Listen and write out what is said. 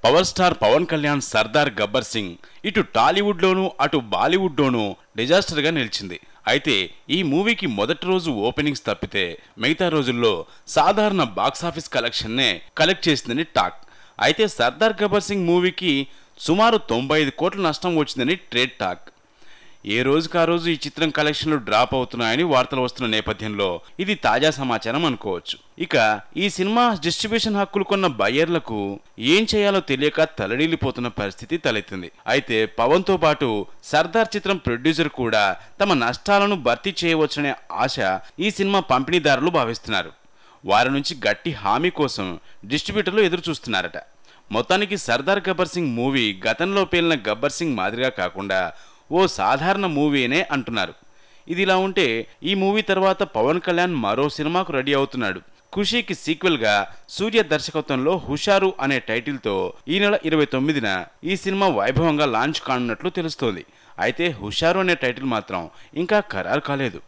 Power star Pawan Kalyan Sardar Gabbar Singh ఇటు టాలీవుడ్లోనూ అటు బాలీవుడ్లోనూ డిజాస్టర్గా నిలిచింది. అయితే ఈ మూవీకి మొదటి రోజు ఓపెనింగ్స్ తప్పితే మిగతా రోజుల్లో సాధారణ బాక్సాఫీస్ కలెక్షన్నే కలెక్ట్ చేసిందని టాక్. అయితే సర్దార్ గబ్బర్ సింగ్ మూవీకి సుమారు 95 కోట్ల నష్టం వచ్చిందని ట్రేడ్ టాక్. ఏ రోజుకు ఆ రోజు ఈ చిత్రం కలెక్షన్లు డ్రాప్ అవుతున్నాయని వార్తలు వస్తున్న నేపథ్యంలో ఇది తాజా సమాచారం అనుకోవచ్చు. ఇక ఈ సినిమా డిస్ట్రిబ్యూషన్ హక్కులు కొన్న బయ్యర్లకు ఏం చేయాలో తెలియక తలడిల్లిపోతున్న పరిస్థితి తలెత్తింది. అయితే పవన్ తో పాటు సర్దార్ చిత్రం ప్రొడ్యూసర్ కూడా తమ నష్టాలను భర్తీ చేయవచ్చనే ఆశ ఈ సినిమా పంపిణీదారులు భావిస్తున్నారు. వారి నుంచి గట్టి హామీ కోసం డిస్ట్రిబ్యూటర్లు ఎదురు చూస్తున్నారట. మొత్తానికి సర్దార్ గబ్బర్ సింగ్ మూవీ గతంలో పేలిన గబ్బర్ సింగ్ మాదిరిగా కాకుండా ఓ సాధారణ మూవీనే అంటున్నారు. ఇదిలా ఉంటే ఈ మూవీ తర్వాత పవన్ కళ్యాణ్ మరో సినిమాకు రెడీ అవుతున్నాడు. ఖుషీకి సీక్వెల్ గా సూర్య దర్శకత్వంలో హుషారు అనే టైటిల్తో ఈ నెల 29న ఈ సినిమా వైభవంగా లాంచ్ కానున్నట్లు తెలుస్తోంది. అయితే హుషారు అనే టైటిల్ మాత్రం ఇంకా ఖరారు కాలేదు.